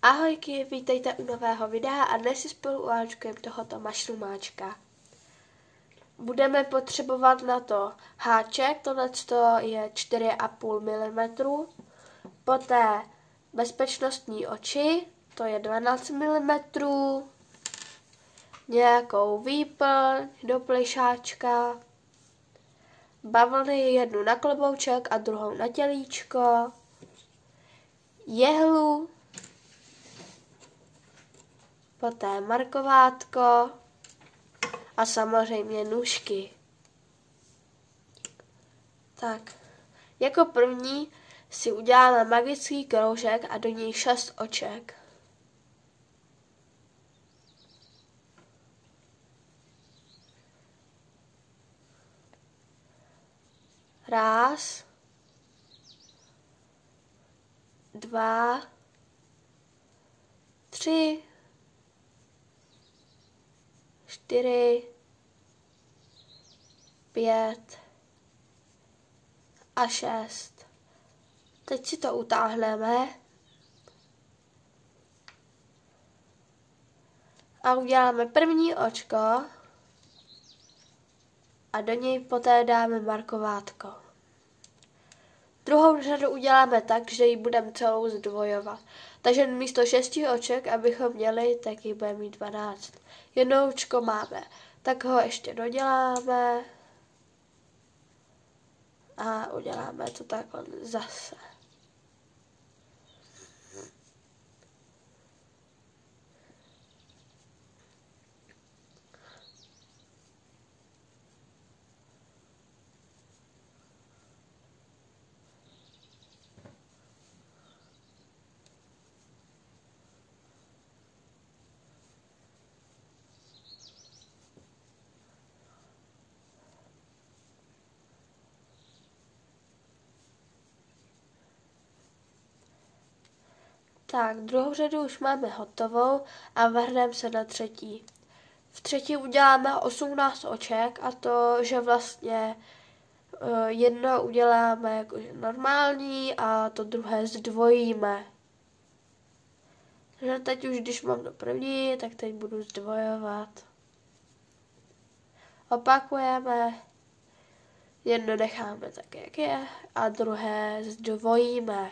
Ahojky, vítejte u nového videa a dnes si spolu uváčkujeme tohoto mašrumáčka. Budeme potřebovat na to háček, tohle je 4,5 mm, poté bezpečnostní oči, to je 12 mm, nějakou výplň do plišáčka, bavlny jednu na klobouček a druhou na tělíčko, jehlu, poté markovátko a samozřejmě nůžky. Tak, jako první si uděláme magický kroužek a do něj 6 oček. Raz, 2, 3, 4, 5 a 6. Teď si to utáhneme a uděláme první očko a do něj poté dáme markovátko. Druhou řadu uděláme tak, že ji budeme celou zdvojovat. Takže místo 6 oček, abychom měli, tak ji budeme mít 12. Jedno očko máme, tak ho ještě doděláme a uděláme to takhle zase. Tak, druhou řadu už máme hotovou a vrhneme se na třetí. V třetí uděláme 18 oček a to, že vlastně jedno uděláme jako normální a to druhé zdvojíme. Takže teď už, když mám to první, tak teď budu zdvojovat. Opakujeme, jedno necháme tak, jak je a druhé zdvojíme.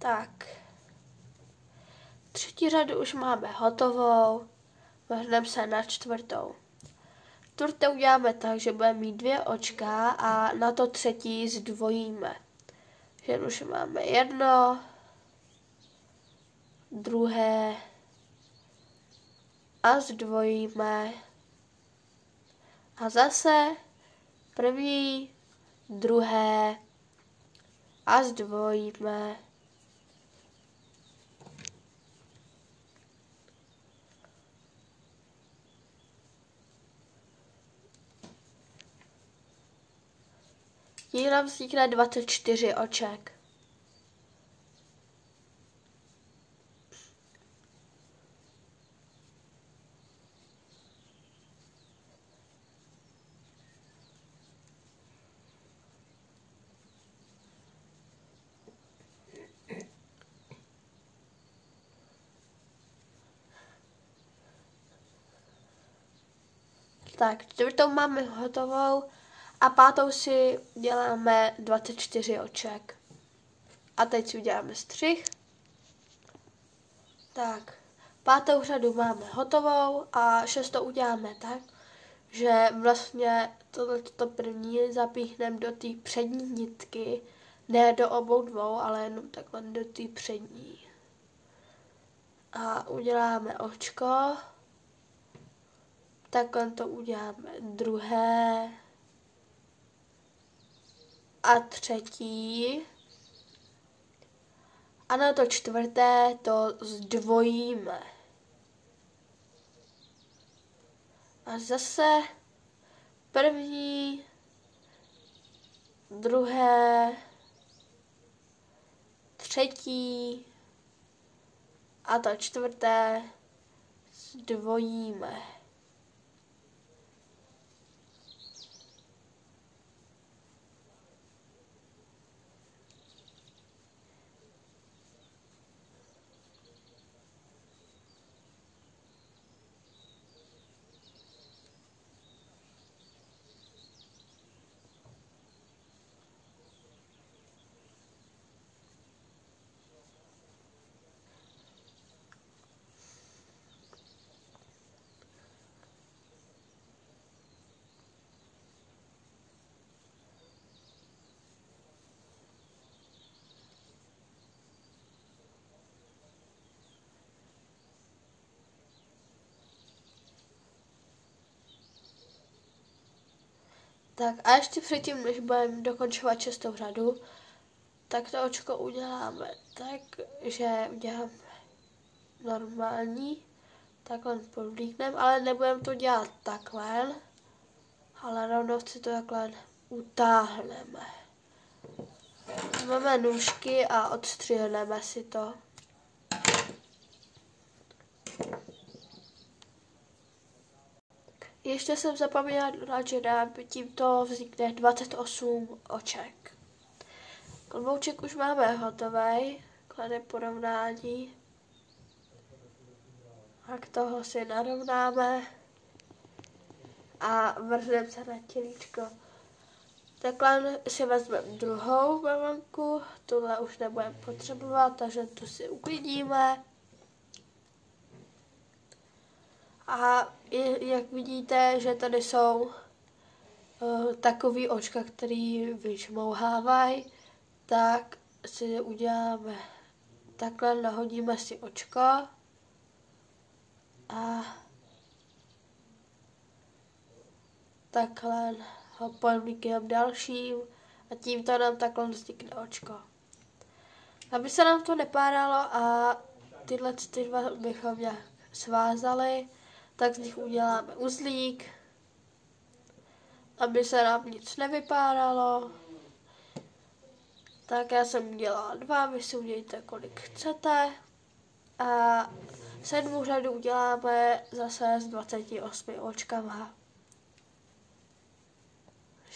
Tak, třetí řadu už máme hotovou, vrhneme se na čtvrtou. Čtvrtou uděláme tak, že budeme mít 2 očka a na to třetí zdvojíme. Že už máme jedno, druhé a zdvojíme. A zase první, druhé a zdvojíme. Tím nám vznikne 24 oček. Tak, čtvrtou máme hotovou a pátou si děláme 24 oček. A teď si uděláme střih. Tak, pátou řadu máme hotovou a šestou uděláme tak, že vlastně tohleto první zapíchneme do té přední nitky, ne do obou dvou, ale jenom takhle do té přední. A uděláme očko. Takhle to uděláme druhé a třetí. A na to čtvrté to zdvojíme. A zase první, druhé, třetí a to čtvrté zdvojíme. Tak a ještě předtím, než budeme dokončovat 6. řadu, tak to očko uděláme tak, že uděláme normální, takhle podlíkneme, ale nebudeme to dělat takhle, ale rovnou si to takhle utáhneme. Máme nůžky a odstřihneme si to. Ještě jsem zapomněla dodat, že nám tímto vznikne 28 oček. Klobouček už máme hotový, klade porovnání. Tak toho si narovnáme a vrhneme se na tělíčko. Takhle si vezmeme druhou bavlnku, tuhle už nebudeme potřebovat, takže tu si uklidíme. A jak vidíte, že tady jsou takový očka, který vyšmouhávají, tak si uděláme takhle, nahodíme si očko a takhle ho podlíkneme dalším a tímto nám takhle vznikne očko. Aby se nám to nepáralo a tyhle dva bychom nějak svázali, tak z nich uděláme uzlík, aby se nám nic nevypáralo. Tak já jsem udělala 2, vy si udělejte kolik chcete. A 7. řadu uděláme zase s 28 očkama.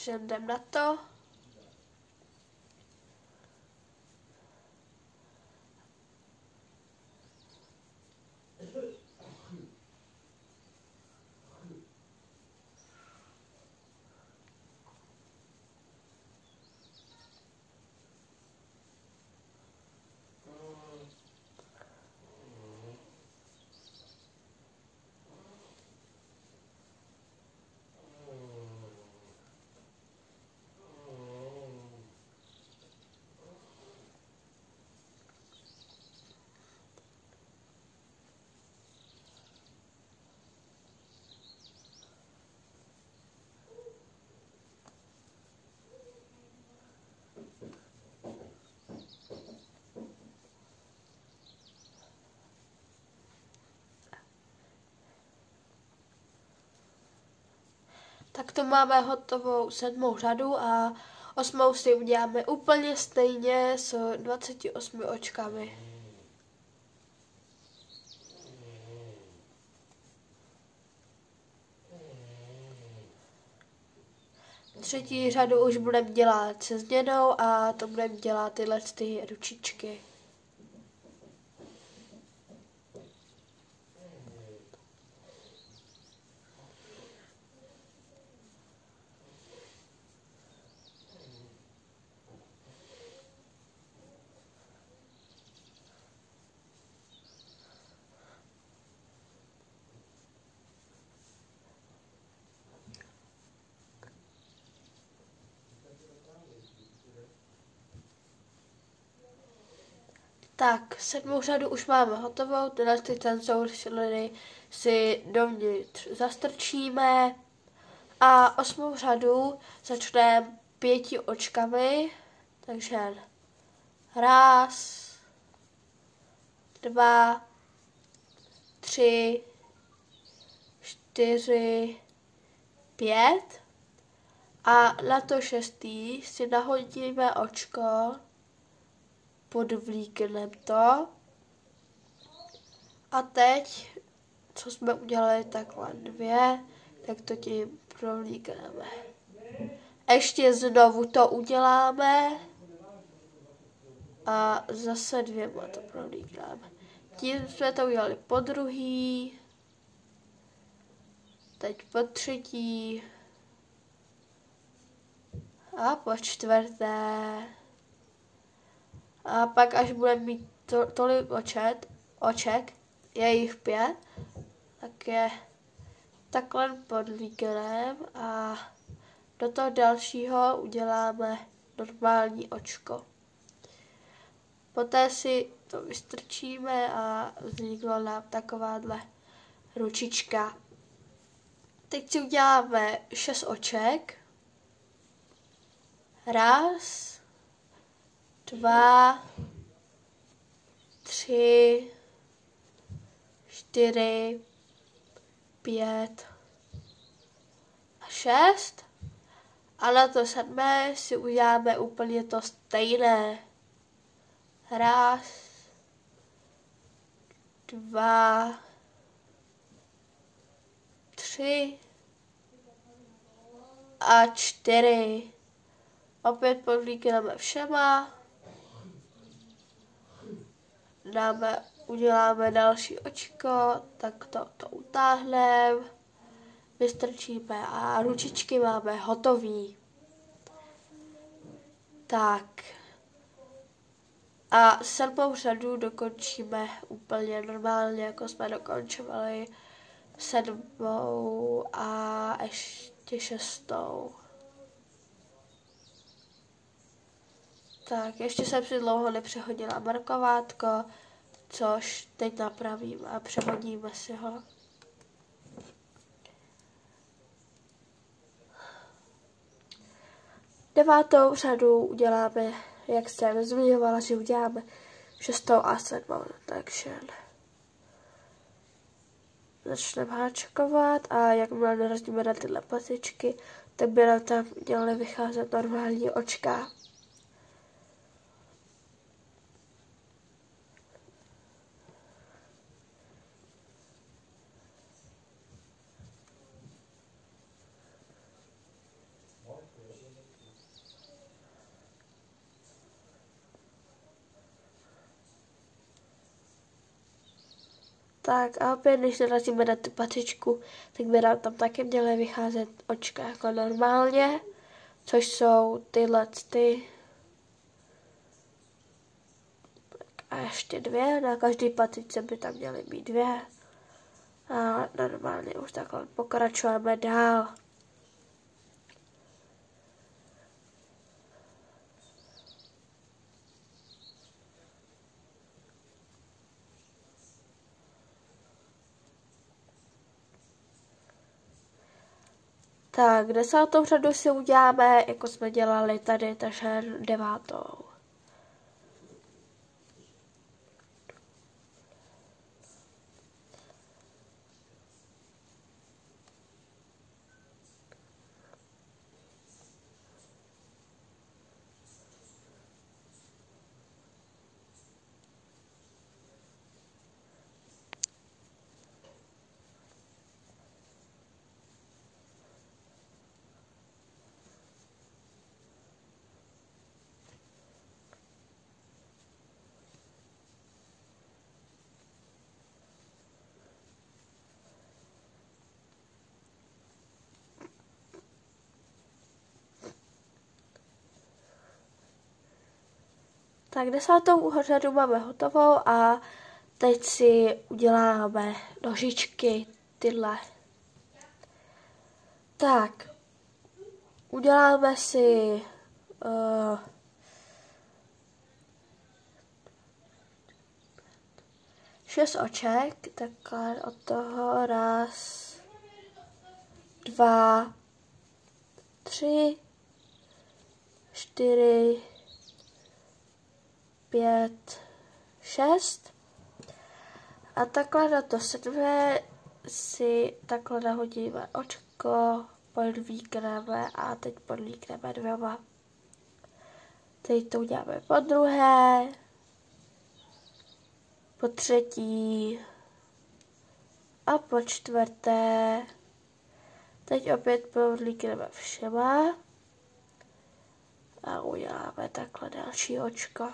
Jdem na to. Tak to máme hotovou 7. řadu a 8. si uděláme úplně stejně s 28 očkami. Třetí řadu už budeme dělat se změnou a to budeme dělat tyhle ty ručičky. Tak, 7. řadu už máme hotovou, tyhle ty tenzory si dovnitř zastrčíme a 8. řadu začneme 5 očkami, takže 1, 2, 3, 4, 5 a na to 6. si nahodíme očko, podvlíkneme to a teď, co jsme udělali takhle 2, tak to tím provlíkneme. Ještě znovu to uděláme a zase 2 to provlíkneme. Tím jsme to udělali po druhý, teď po třetí a po čtvrté. A pak, až budeme mít tolik oček, je jich 5, tak je takhle podvlíkneme a do toho dalšího uděláme normální očko. Poté si to vystrčíme a vzniklo nám takováhle ručička. Teď si uděláme 6 oček. 1, 2, 3, 4, 5 a 6. A na to 7. si uděláme úplně to stejné. 1, 2, 3 a 4. Opět podvlíkneme všema. Uděláme další očko, tak to utáhneme, vystrčíme a ručičky máme hotový. Tak. A 7. řadu dokončíme úplně normálně, jako jsme dokončovali 7. a ještě 6. Tak, ještě jsem si dlouho nepřehodila markovátko, což teď napravím a přehodíme si ho. Devátou řadu uděláme, jak jsem zmiňovala, že uděláme 6. a 7. Takže začneme háčkovat a jakmile narazíme na tyhle patičky, tak by nám tam měly vycházet normální očka. Tak a opět, když narazíme na tu patičku, tak by nám tam taky měly vycházet očka jako normálně, což jsou tyhle ty. A ještě 2, na každé patičce by tam měly být 2. A normálně už takhle pokračujeme dál. Tak, 10. řadu si uděláme, jako jsme dělali tady, takže 9. Tak 10. řadu máme hotovou a teď si uděláme nožičky tyhle. Tak, uděláme si 6 oček, takhle od toho 1, 2, 3, 4, 5, 6 a takhle na to 7. si takhle nahodíme očko, podvlíkneme a teď podvlíkneme dvěma. Teď to uděláme po druhé, po třetí a po čtvrté. Teď opět podvlíkneme všema a uděláme takhle další očko.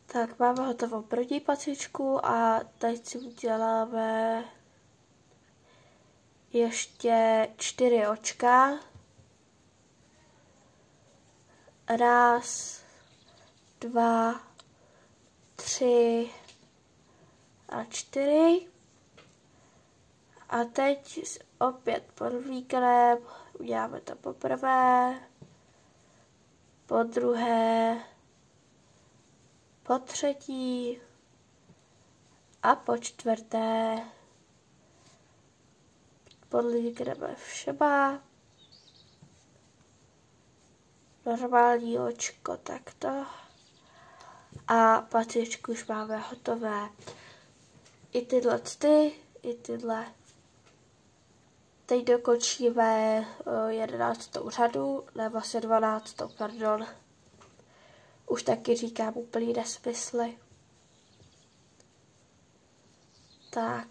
Tak máme hotovou první patičku a teď si uděláme ještě 4 očka. 1, 2, 3 a 4. A teď opět podvlíkneme, uděláme to poprvé, po druhé, po třetí a po čtvrté. Podvlíkneme všema. Normální očko takto. A patičku už máme hotové. I tyhle. Teď dokončíme 11. řadu, nebo vlastně 12. pardon. Už taky říkám úplný nesmysly. Tak,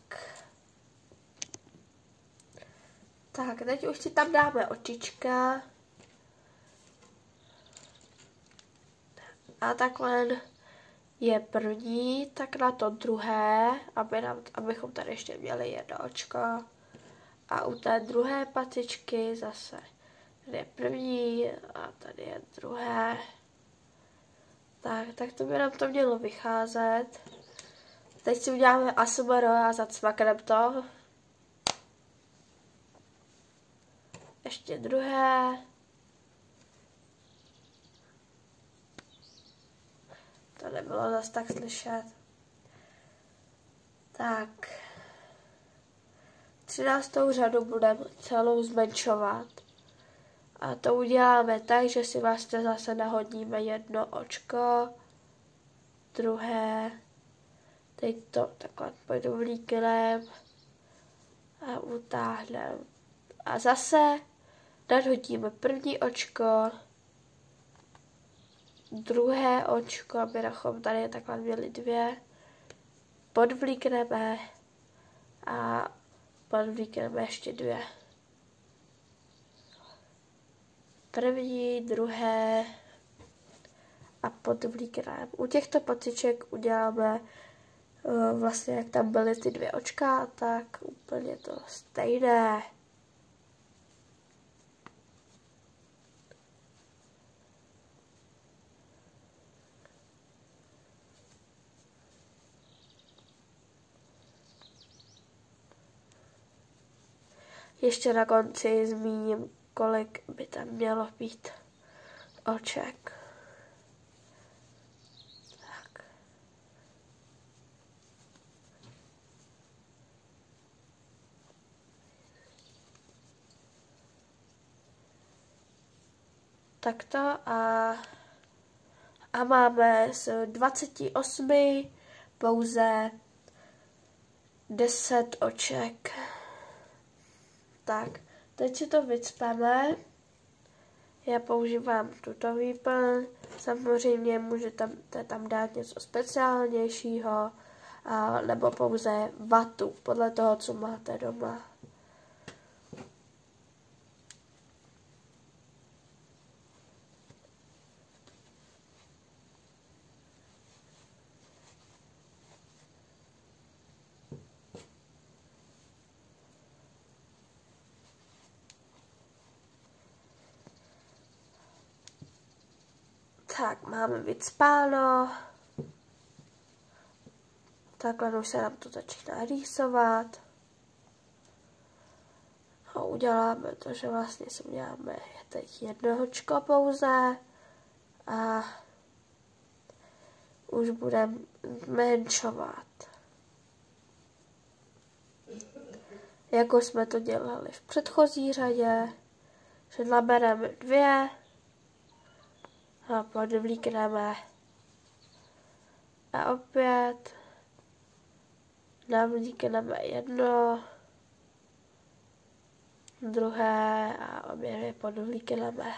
teď už si tam dáme očička. A takhle je první, tak na to druhé, abychom tady ještě měli jedno očko. A u té druhé patičky zase tady je první a tady je druhé. Tak to by nám to mělo vycházet. Teď si uděláme ASMR a zacmakneme to. Ještě druhé. To nebylo zase tak slyšet. Tak. 13. řadu budeme celou zmenšovat. A to uděláme tak, že si vlastně zase nahodíme jedno očko, druhé, teď to takhle podvlíkneme a utáhneme. A zase nadhodíme první očko, druhé očko, abychom tady takhle měli 2, podvlíkneme a podvlíkneme ještě 2. První, druhé a podvlíkneme. U těchto patiček uděláme vlastně, jak tam byly ty 2 očka, tak úplně to stejné. Ještě na konci zmíním, kolik by tam mělo být oček. Takto a máme z 28 pouze 10 oček. Tak, teď si to vycpeme. Já používám tuto výplň. Samozřejmě můžete tam dát něco speciálnějšího, nebo pouze vatu, podle toho, co máte doma. Tak, máme vycpáno. Takhle už se nám to začíná rýsovat. A uděláme to, že vlastně si uděláme teď jedno očko pouze. A už budeme zmenšovat. Jako jsme to dělali v předchozí řadě. Že nabereme 2. A podvlíkneme. A opět. navlíkneme jedno, druhé a obě dvě podvlíkneme.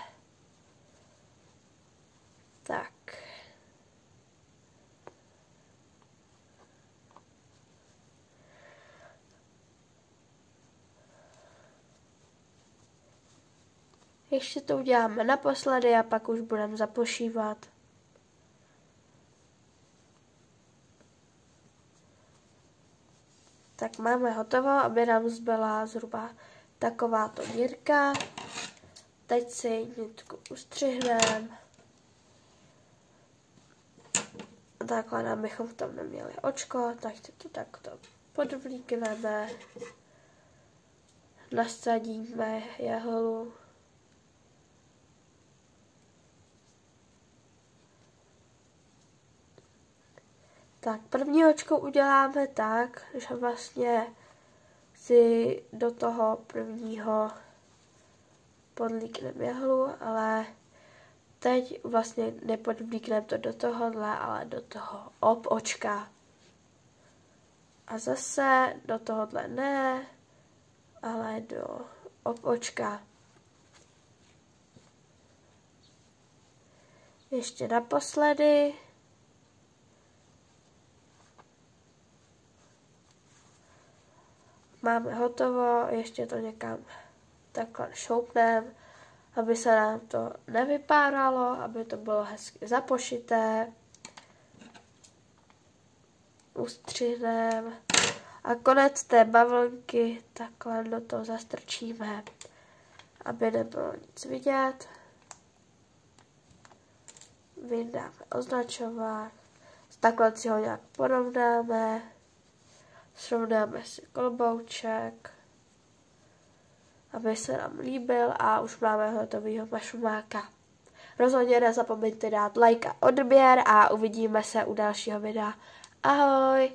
Tak. Ještě to uděláme naposledy a pak už budeme zapošívat. Tak máme hotovo, aby nám zbyla zhruba takováto dírka. Teď si nitku ustřihneme. Takhle, abychom v tom neměli očko, tak si to takto podvlíkneme. Nasadíme jehlu. Tak první očko uděláme tak, že vlastně si do toho prvního podlíkneme jehlu, ale teď vlastně nepodvlíkneme to do tohohle, ale do toho očka. A zase do tohohle ne, ale do očka. Ještě naposledy. Máme hotovo, ještě to někam takhle šoupneme, aby se nám to nevypáralo, aby to bylo hezky zapošité. Ustřihneme a konec té bavlnky takhle do toho zastrčíme, aby nebylo nic vidět. Vyndáme označovák, takhle si ho nějak porovnáme. Srovnáme si klobouček, aby se nám líbil a už máme hotovýho mašrumáka. Rozhodně nezapomeňte dát like a odběr a uvidíme se u dalšího videa. Ahoj!